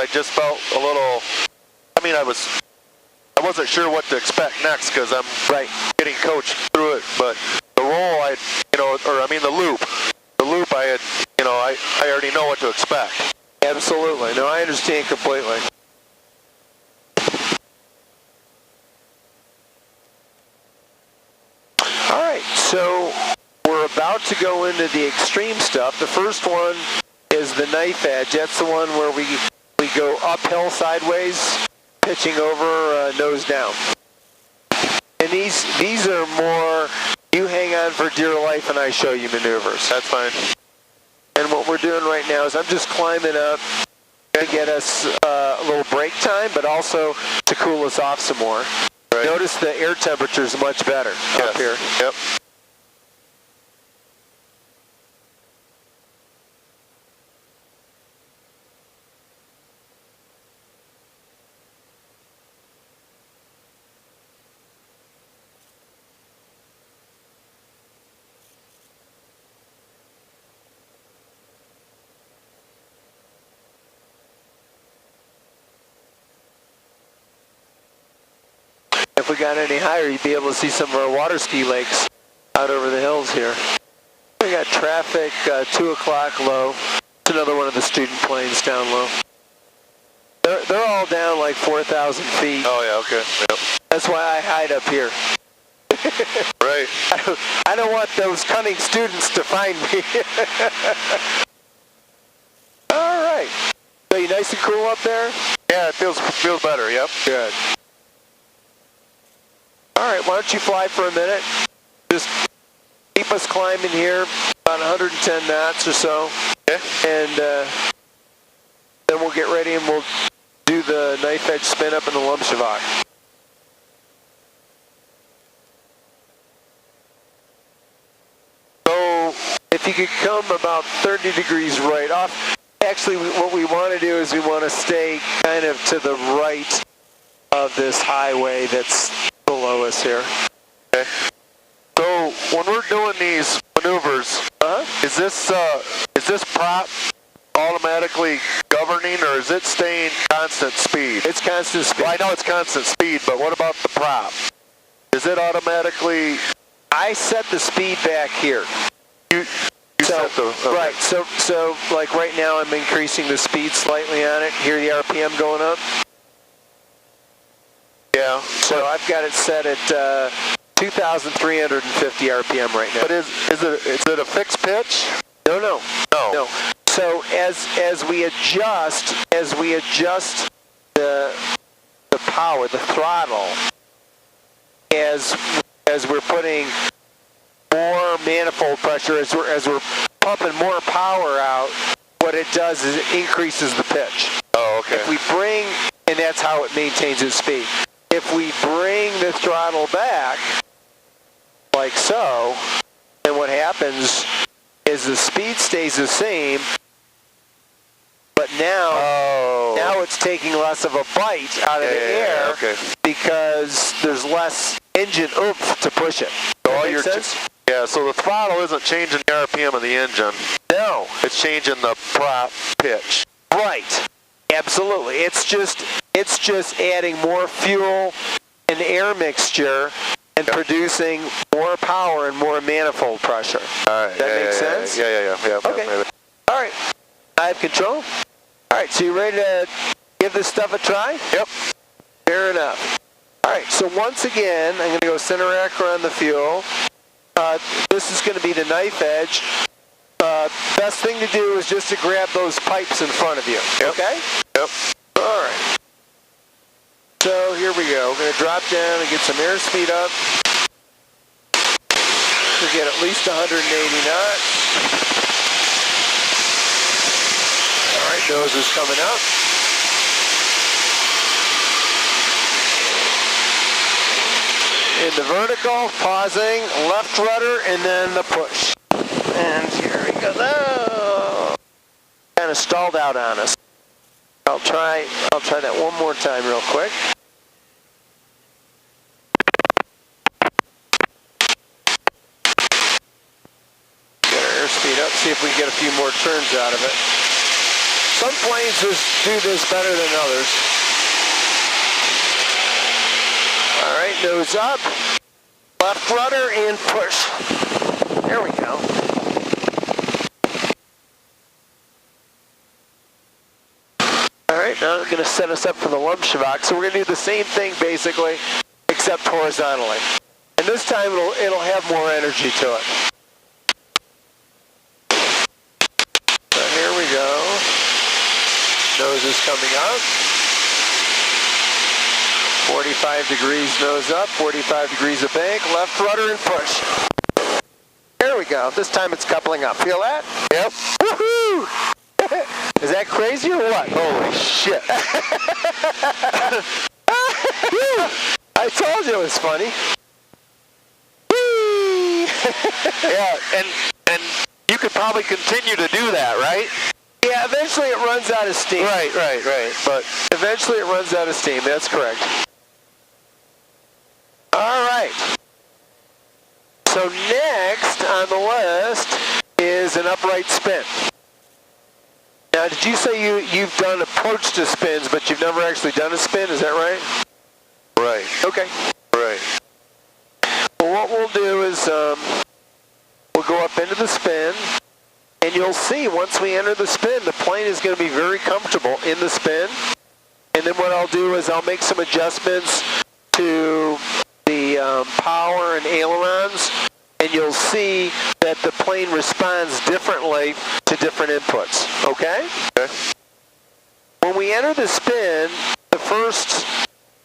I just felt a little, I mean, I wasn't sure what to expect next because I'm getting coached through it, but the roll, the loop I had, I already know what to expect. Absolutely. No, I understand completely. All right, so we're about to go into the extreme stuff. The first one is the knife edge. That's the one where we go uphill sideways, pitching over nose down. And these are more, you hang on for dear life and I show you maneuvers. That's fine. And what we're doing right now is I'm just climbing up to get us a little break time, but also to cool us off some more. Right. Notice the air temperature is much better up here. Yep. If we got any higher, you'd be able to see some of our water ski lakes out over the hills here. We got traffic, 2 o'clock low. It's another one of the student planes down low. They're all down like 4,000 feet. Oh yeah, okay. Yep. That's why I hide up here. Right. I don't want those cunning students to find me. All right. So you nice and cool up there? Yeah, it feels better. Yep. Good. All right, why don't you fly for a minute? Just keep us climbing here, about 110 knots or so. Okay. And then we'll get ready and we'll do the knife edge spin up in the Lumshavak. So if you could come about 30 degrees right off. Actually, what we want to do is we want to stay kind of to the right of this highway that's below us here. Okay. So when we're doing these maneuvers, is this prop automatically governing, or is it staying constant speed? It's constant speed. Well, I know it's constant speed, but what about the prop? Is it automatically? I set the speed back here. You set the okay. Right. So like right now, I'm increasing the speed slightly on it. Hear the RPM going up? Yeah. So I've got it set at 2,350 RPM right now. But is it a fixed pitch? No. So as we adjust the power, the throttle, as we're putting more manifold pressure, as we're pumping more power out, what it does is it increases the pitch. Oh, okay. If we bring, and that's how it maintains its speed. If we bring the throttle back, like so, then what happens is the speed stays the same, but now it's taking less of a bite out of the air because there's less engine oomph to push it. So that make sense? Yeah, so the throttle isn't changing the RPM of the engine. No. It's changing the prop pitch. Right. Absolutely. It's just adding more fuel and air mixture and producing more power and more manifold pressure. All right. That makes sense? Yeah. Okay. All right. I have control. All right. So you ready to give this stuff a try? Yep. Fair enough. All right. So once again, I'm going to go center rack around the fuel. This is going to be the knife edge. Best thing to do is just to grab those pipes in front of you. Yep. Okay? Yep. All right. So here we go. We're going to drop down and get some airspeed up. We'll get at least 180 knots. All right, nose is coming up. In the vertical, pausing, left rudder, and then the push. And here we go. Oh, kind of stalled out on us. I'll try that one more time real quick. Get our airspeed up, see if we can get a few more turns out of it. Some planes just do this better than others. All right, nose up, left rudder, and push. There we go. All right, now I'm going to set us up for the Lumshavak. So we're going to do the same thing basically, except horizontally. And this time it'll have more energy to it. So here we go. Nose is coming up. 45 degrees nose up, 45 degrees of bank, left rudder and push. There we go. This time it's coupling up. Feel that? Yep. Woohoo! Is that crazy or what? Holy shit. I told you it was funny. Yeah, and you could probably continue to do that, right? Yeah, eventually it runs out of steam. Right. But eventually it runs out of steam. That's correct. All right. So next on the list is an upright spin. Now, did you say you've done approach to spins, but you've never actually done a spin? Is that right? Right. Okay. Right. Well, what we'll do is we'll go up into the spin, and you'll see once we enter the spin, the plane is going to be very comfortable in the spin. And then what I'll do is I'll make some adjustments to the power and ailerons, and you'll see that the plane responds differently to different inputs, okay? Okay. When we enter the spin, the first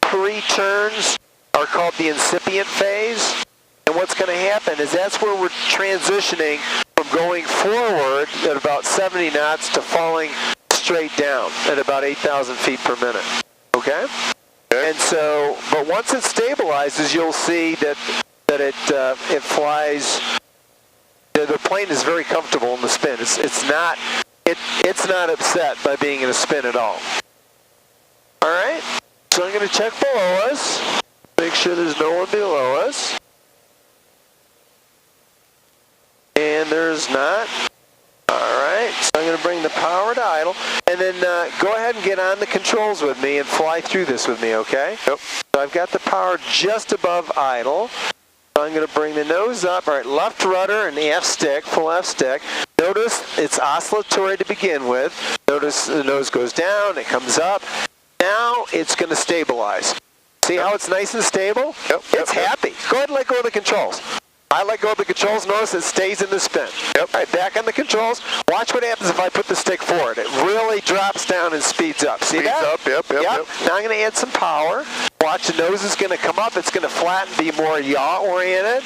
3 turns are called the incipient phase, and what's going to happen is that's where we're transitioning from going forward at about 70 knots to falling straight down at about 8,000 feet per minute, okay? And so, but once it stabilizes, you'll see that it flies. The plane is very comfortable in the spin. It's not upset by being in a spin at all. All right. So I'm going to check below us. Make sure there's no one below us. And there's not. All right. So I'm going to bring the power to idle, and then go ahead and get on the controls with me and fly through this with me. Okay. Yep. So I've got the power just above idle. I'm going to bring the nose up. All right, left rudder and F stick, full F stick. Notice it's oscillatory to begin with. Notice the nose goes down, it comes up. Now it's going to stabilize. See how it's nice and stable? Yep. It's happy. Go ahead and let go of the controls. I let go of the controls. Notice it stays in the spin. Yep. All right, back on the controls. Watch what happens if I put the stick forward. It really drops down and speeds up. See that? Speeds up, yep. Now I'm going to add some power. Watch, the nose is going to come up. It's going to flatten, be more yaw-oriented.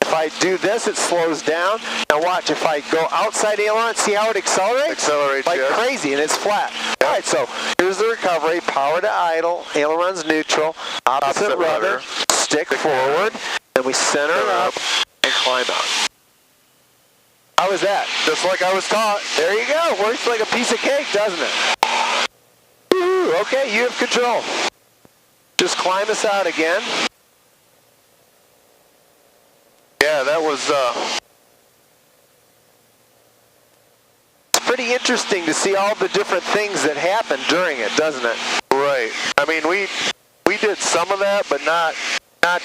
If I do this, it slows down. Now watch, if I go outside aileron, see how it accelerates? Accelerates, like crazy, and it's flat. Yep. All right, so here's the recovery. Power to idle, ailerons neutral, opposite rudder, stick forward, then we center it up and climb out. How was that? Just like I was taught. There you go. Works like a piece of cake, doesn't it? Woo, okay, you have control. Just climb us out again. Yeah, that was It's pretty interesting to see all the different things that happen during it, doesn't it? right. I mean, we did some of that, but not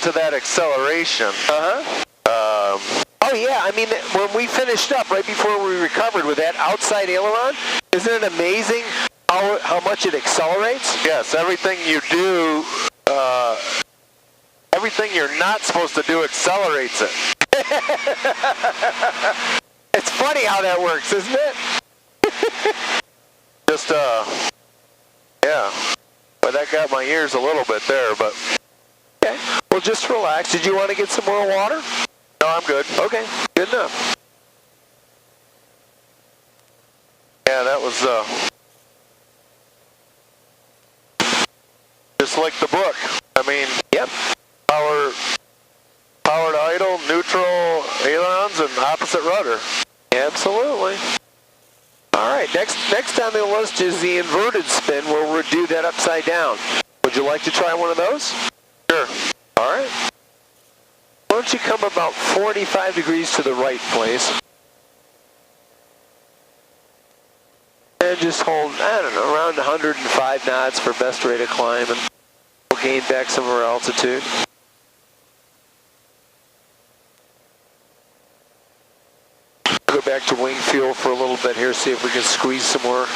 to that acceleration. Oh yeah, I mean, when we finished up right before we recovered with that outside aileron, isn't it amazing how much it accelerates? Yes, everything you do, everything you're not supposed to do accelerates it. It's funny how that works, isn't it? Just, yeah. But that got my ears a little bit there, but... Okay, well just relax. Did you want to get some more water? No, I'm good. Okay, good enough. Yeah, that was, just like the book. I mean... Yep. Power to idle, neutral, ailerons, and opposite rudder. Absolutely. All right, next on the list is the inverted spin, where we'll do that upside down. Would you like to try one of those? Sure. All right. Why don't you come about 45 degrees to the right, please? And just hold, I don't know, around 105 knots for best rate of climb, and we'll gain back some of our altitude. Go back to wing fuel for a little bit here, see if we can squeeze some more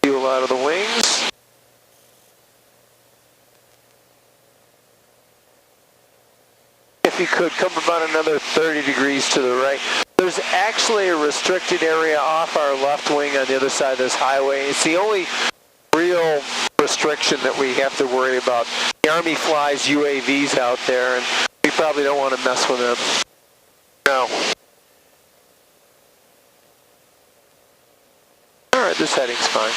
fuel out of the wings. If you could, come about another 30 degrees to the right. There's actually a restricted area off our left wing on the other side of this highway. It's the only real restriction that we have to worry about. The Army flies UAVs out there, and we probably don't want to mess with them. No. All right, this heading's fine.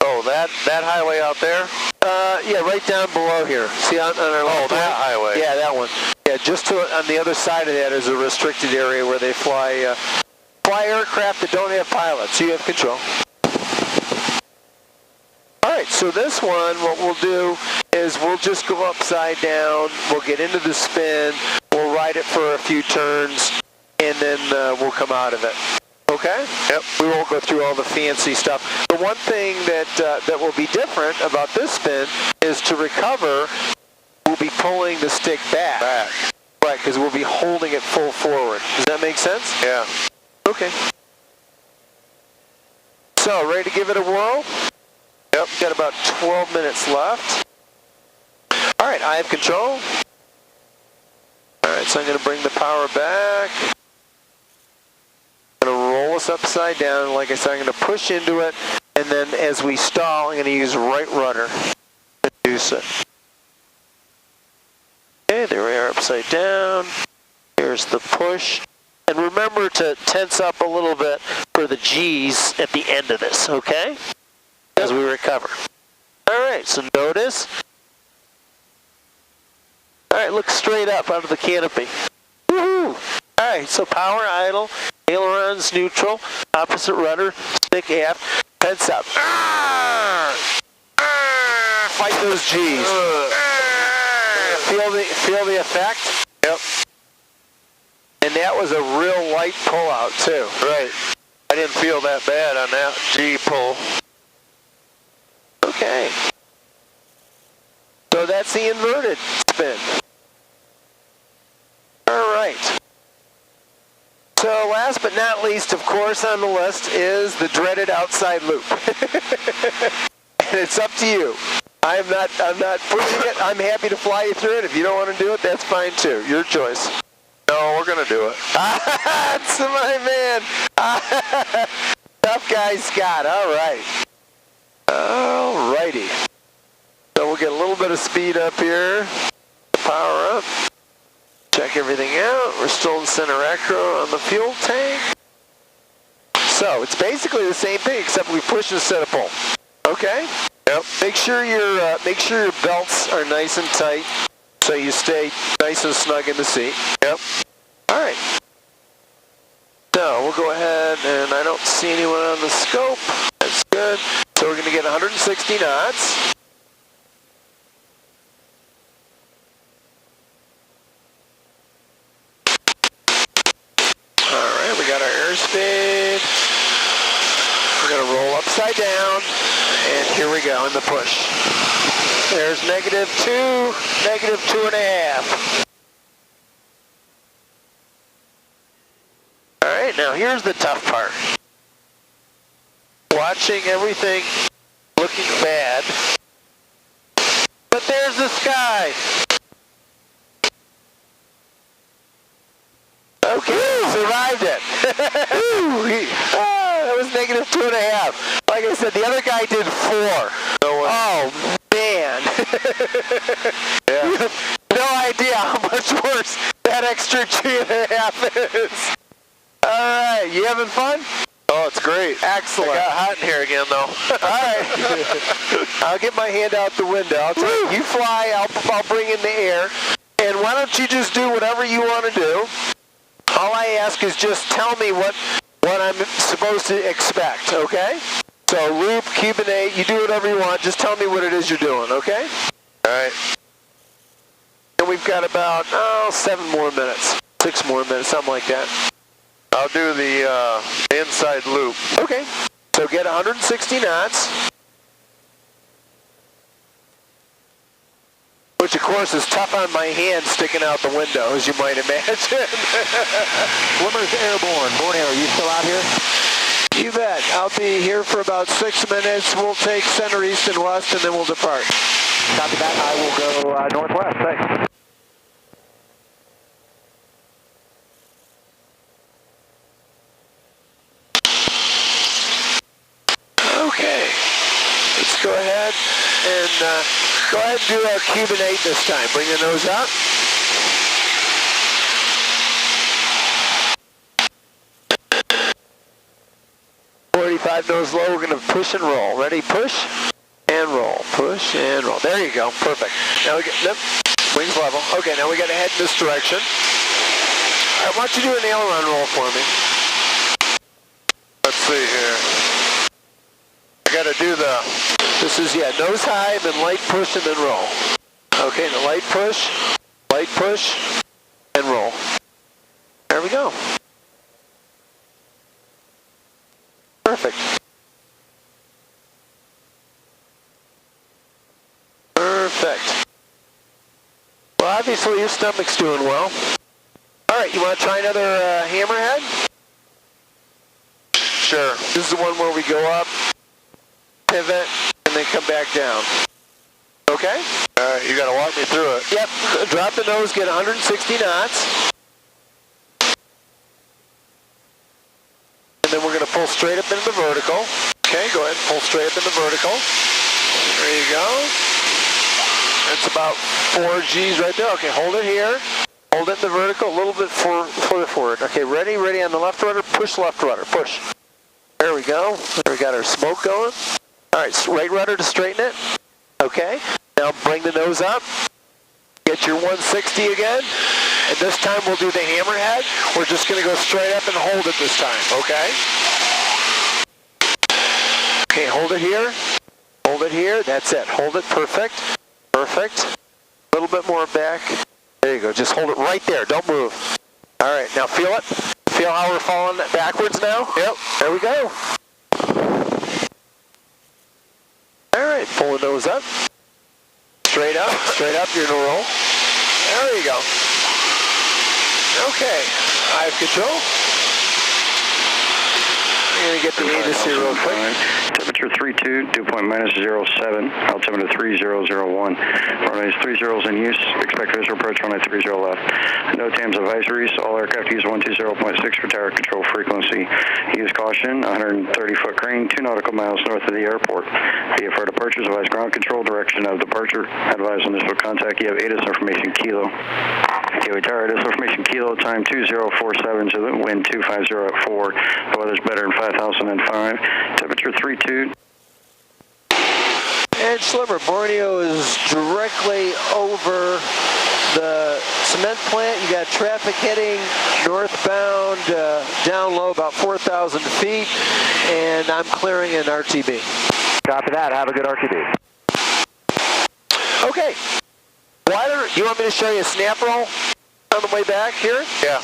Oh, that highway out there? Yeah, right down below here. See on our left? Oh, that highway. Yeah, that one. Yeah, just on the other side of that is a restricted area where they fly aircraft that don't have pilots. You have control. All right, so this one, what we'll do is we'll just go upside down. We'll get into the spin. We'll ride it for a few turns, and then we'll come out of it. Okay? Yep. We won't go through all the fancy stuff. The one thing that will be different about this spin is to recover, we'll be pulling the stick back. Right, because we'll be holding it full forward. Does that make sense? Yeah. Okay. So, ready to give it a whirl? Yep. Got about 12 minutes left. All right, I have control. All right, so I'm going to bring the power back. I'm going to roll us upside down. Like I said, I'm going to push into it, and then as we stall, I'm going to use right rudder to induce it. Okay, there we are, upside down. Here's the push. And remember to tense up a little bit for the G's at the end of this, okay? As we recover. All right, so notice. All right, look straight up out of the canopy. Woohoo! All right, so power idle, ailerons neutral, opposite rudder, stick aft, tense up. Fight those G's. Feel the effect? Yep. And that was a real light pull-out, too. Right. I didn't feel that bad on that G pull. Okay. So that's the inverted spin. All right. So last but not least, of course, on the list is the dreaded outside loop. And it's up to you. I'm not pushing it. I'm happy to fly you through it. If you don't want to do it, that's fine too. Your choice. No, we're going to do it. That's my man. Tough guy, Scott. All right. All righty. So we'll get a little bit of speed up here. Power up. Check everything out. We're still in center acro on the fuel tank. So it's basically the same thing except we push instead of pull. Okay? Yep. Make sure your belts are nice and tight so you stay nice and snug in the seat. Yep. All right. So we'll go ahead, and I don't see anyone on the scope. That's good. So we're going to get 160 knots. All right, we got our airspeed. We're going to roll upside down, and here we go in the push. There's -2, -2.5. All right, now here's the tough part. Watching everything looking bad, but there's the sky. Okay, survived it. That was -2.5. Like I said, the other guy did 4. Oh, man. Yeah. You have no idea how much worse that extra 2.5 is. All right, you having fun? Oh, it's great. Excellent. It got hot in here again, though. All right. I'll get my hand out the window. I'll tell you, you fly, I'll bring in the air. And why don't you just do whatever you want to do? All I ask is just tell me what I'm supposed to expect, okay? So loop, cubinate, you do whatever you want. Just tell me what it is you're doing, okay? All right. And we've got about, 7 more minutes. 6 more minutes, something like that. I'll do the inside loop. Okay. So get 160 knots. Which, of course, is tough on my hand sticking out the window, as you might imagine. Slimmer's airborne. Borneo, are you still out here? You bet. I'll be here for about 6 minutes. We'll take center, east, and west, and then we'll depart. Copy that. I will go northwest. Thanks. Okay. Let's go ahead and do our Cuban 8 this time. Bring the nose up. Nose low, we're going to push and roll. Ready? Push and roll. Push and roll. There you go. Perfect. Now we get, nope, wings level. Okay, now we got to head in this direction. All right, why don't you do an aileron roll for me? Let's see here. I got to do this is, nose high, then light push, and then roll. Okay, the light push, and roll. There we go. Perfect. Perfect. Well, obviously your stomach's doing well. All right, you want to try another hammerhead? Sure. This is the one where we go up, pivot, and then come back down. Okay? All right, you got to walk me through it. Yep. Drop the nose, get 160 knots. And then we're going to pull straight up into the vertical. Okay, go ahead and pull straight up into vertical. There you go. That's about 4 G's right there. Okay, hold it here. Hold it in the vertical, a little bit further forward. Okay, ready on the left rudder, push left rudder, push. There we go. There we got our smoke going. All right, right rudder to straighten it. Okay, now bring the nose up. Get your 160 again. And this time we'll do the hammerhead. We're just going to go straight up and hold it this time, okay? Okay, hold it here. Hold it here. That's it. Hold it. Perfect. Perfect. A little bit more back. There you go. Just hold it right there. Don't move. All right, now feel it. Feel how we're falling backwards now? Yep. There we go. All right, pull the nose up. Straight up, you're going to roll. There you go. Okay, I have control. I'm going to get the ATIS here real quick. Temperature 32, dew point -07, altimeter 3001. Runway 30 in use. Expect visual approach runway 30 left. No TAMS advisories. All aircraft use 120.6 for tower control frequency. Use caution, 130-foot crane, 2 nautical miles north of the airport. Via for departures, advise ground control direction of departure. Advise initial contact. You have ATIS information kilo. Gateway tower, ATIS information kilo, time 2047, to the wind 250 at 4. The weather's better in 5005. Temperature 32. And Slimmer, Borneo is directly over the cement plant. You got traffic heading northbound, down low about 4,000 feet, and I'm clearing an RTB. Copy that. Have a good RTB. Okay. You want me to show you a snap roll on the way back here? Yeah.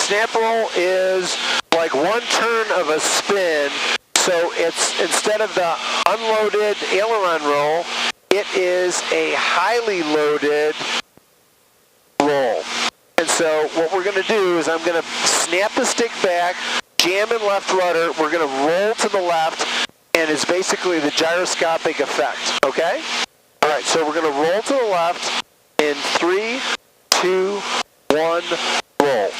Snap roll is like one turn of a spin. So it's, instead of the unloaded aileron roll, it is a highly loaded roll. And so what we're going to do is I'm going to snap the stick back, jam in left rudder, we're going to roll to the left, and it's basically the gyroscopic effect, okay? All right, so we're going to roll to the left in 3, 2, 1, roll.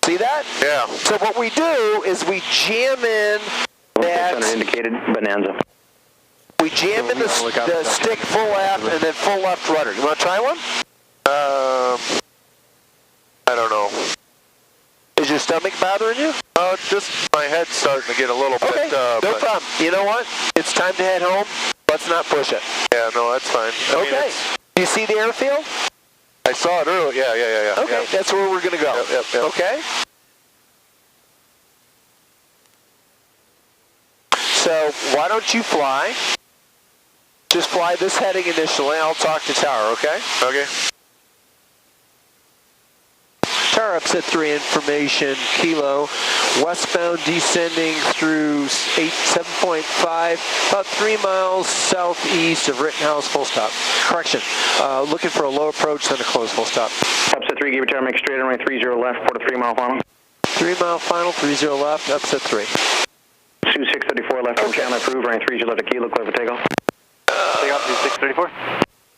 See that? Yeah. So what we do is we jam in that... indicated Bonanza. We jam in the stick full aft and then full left rudder. You want to try one? I don't know. Is your stomach bothering you? Just my head's starting to get a little bit... no problem. You know what? It's time to head home. Let's not push it. Yeah, no, that's fine. Okay. Do you see the airfield? I saw it earlier. Yeah. Okay, that's where we're going to go. Yep. Okay? So why don't you fly? Just fly this heading initially. I'll talk to tower, okay? Okay. Tower, upset 3 information, Kilo. Westbound descending through 7.5, about 3 miles southeast of Rittenhouse, full stop. Correction, looking for a low approach, then a close full stop. Upset 3, give your tower, make straight on right 30 left, 4 to 3 mile final. 3 mile final, 30 left, upset 3. Sioux 634 left from channel approved, right 30 left to Kilo, clear for takeoff. Takeoff, Sioux 634.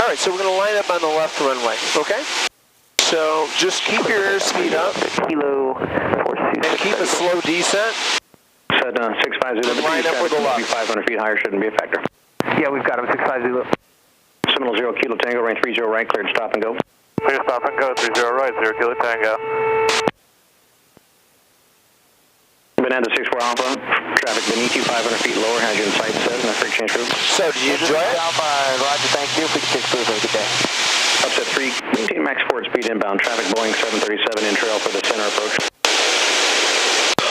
All right, so we're going to line up on the left runway, okay? So just keep your airspeed up. Kilo, and keep a slow descent. Said 650. And line up with the left. 500 feet higher shouldn't be a factor. Yeah, we've got him, 650. Seminole 0 Kilo Tango, range 30 right, cleared stop and go. Clear stop and go, 30 right, 0 Kilo Tango. Bonanza 64 Alpha, traffic beneath you, 500 feet lower, has you in sight, says, and a free change route. So, did you enjoy it? Alpha, Roger, thank you. Please take through, have a good day. Upset 3, maintain max forward speed inbound, traffic Boeing 737 in trail for the center approach.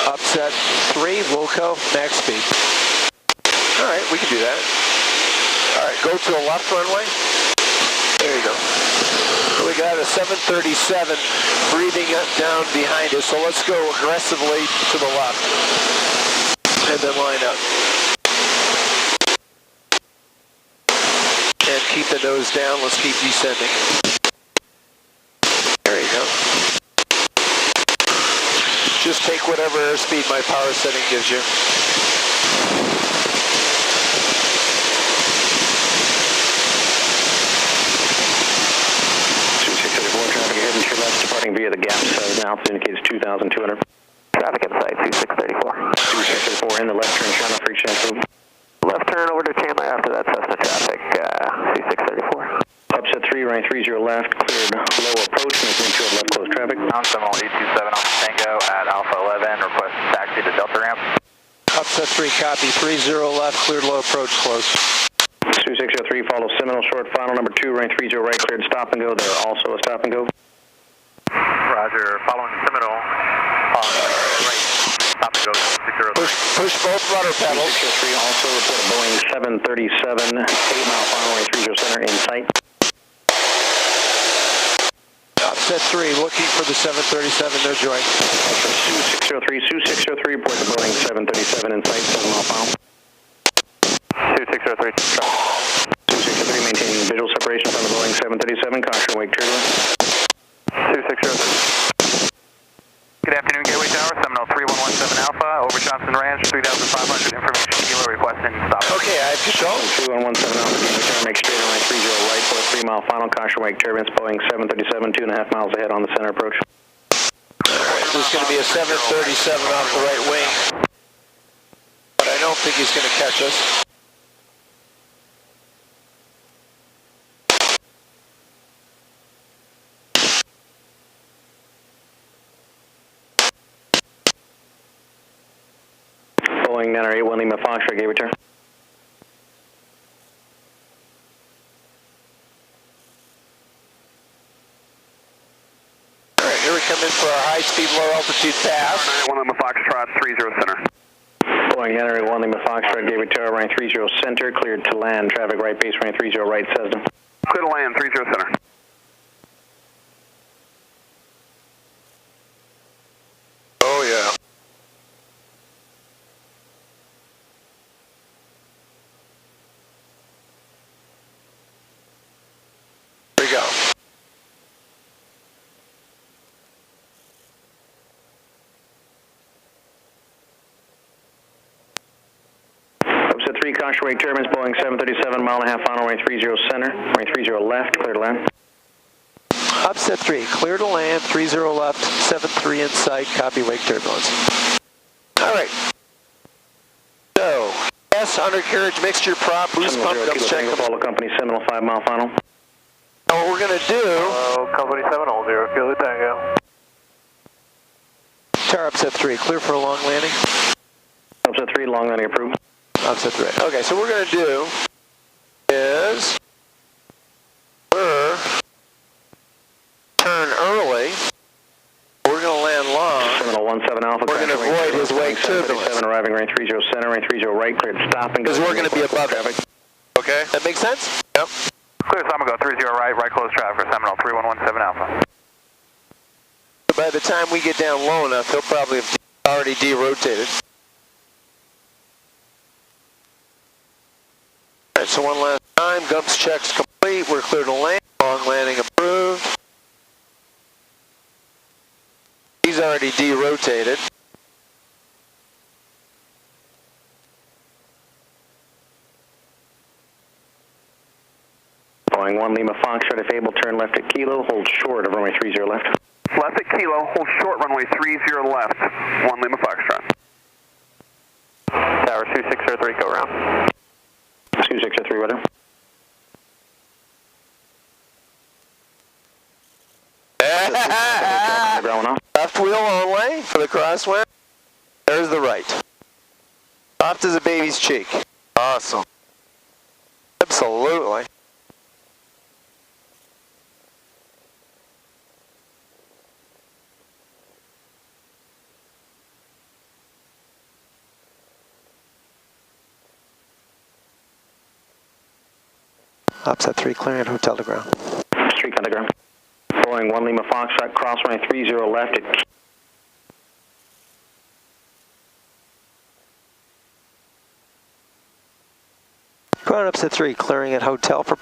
Upset 3, Wilco, max speed. All right, we can do that. All right, go to the left runway. There you go. We got a 737 breathing down behind us, so let's go aggressively to the left. And then line up. And keep the nose down, let's keep descending. There you go. Just take whatever airspeed my power setting gives you. 2634, traffic ahead and to your left, departing via the gap, altitude indicates 2,200. Traffic inside, 2634. 2634 in the left turn, channel free chance route. Left turn over to Chandler after that Cessna traffic, 2634. Upset 3, right 30 left, cleared low approach, making sure left close traffic. I'm Seminole 827 Alpha Tango at Alpha 11, request taxi to Delta ramp. Upset 3, copy, 30 left, cleared low approach, close. Sioux 603, follow Seminole short, final number 2, right 30 right, cleared stop and go, there also a stop and go. Roger, following Seminole, right, stop and go, 603. Push both rudder pedals. 603, also report a Boeing 737, 8 mile final, right 30 center in sight. Upset 3, looking for the 737, no joy. Sioux 603, report the Boeing 737 in sight, 7 mile final. Sioux 603. Sioux 603, maintaining visual separation from the Boeing 737, caution wake turbulence. Sioux 603. Good afternoon, Gateway Tower, Seminole 3117 Alpha, over Johnson Ranch, 3,500, information Kilo, requesting stop. Okay, I have control. 3117 Alpha, Gateway Tower, make straight on right 30 right for a 3 mile final, caution wake turbulence, Boeing 737, 2.5 miles ahead on the center approach. There's going to be a 737 off the right wing, but I don't think he's going to catch us. Boeing 981 Lima Foxtrot, Gateway Tower. Here we come in for our high-speed, low-altitude pass. 981 Lima Foxtrot, 30 center. Boeing 981 Lima Foxtrot, Gateway Tower, runway 30 center, cleared to land, traffic right base, runway 30 right, Cessna. Clear to land, 30 center. Oh, yeah. Here we go. Upset 3, caution wake turbines, Boeing 737, mile and a half final, runway 30 center, runway 30 left, clear to land. Upset 3, clear to land, 30 left, 73 in sight, copy wake turbulence. All right. So, S, undercarriage mixture prop, boost pump, double check. Follow company Seminole 5 mile final. Now what we're going to do... Company 7 0 Kilo Tango. Tower upset 3, clear for a long landing. Upset 3, long landing approved. Upset 3. Okay, so what we're going to do is we're turn early. We're going to land long. Seminole 17 Alpha. We're going to avoid his wake turbulence. 7 arriving range 30 center, range 30 right, cleared stop and go. Because we're going to be above traffic. Okay. That makes sense? Yep. Clear, so I'm going to go 30 right, right close traffic for Seminole 3117 Alpha. by the time we get down low enough, he'll probably have already derotated. All right, so one last time. Gumps checks complete. We're clear to land. Long landing approved. He's already derotated. Boeing 1 Lima Foxtrot, if able, turn left at Kilo, hold short of runway 30 left. Left at Kilo, hold short runway 30 left, 1 Lima Foxtrot. Tower 2603, go around. 2603, weather. Left wheel only for the crosswind. There's the right. Soft as a baby's cheek. Awesome. Absolutely. Offset 3 clearing at hotel to ground. Street on the ground. Boeing 1 Lima Foxtrot, cross runway 30 left at Ground upset 3 clearing at hotel for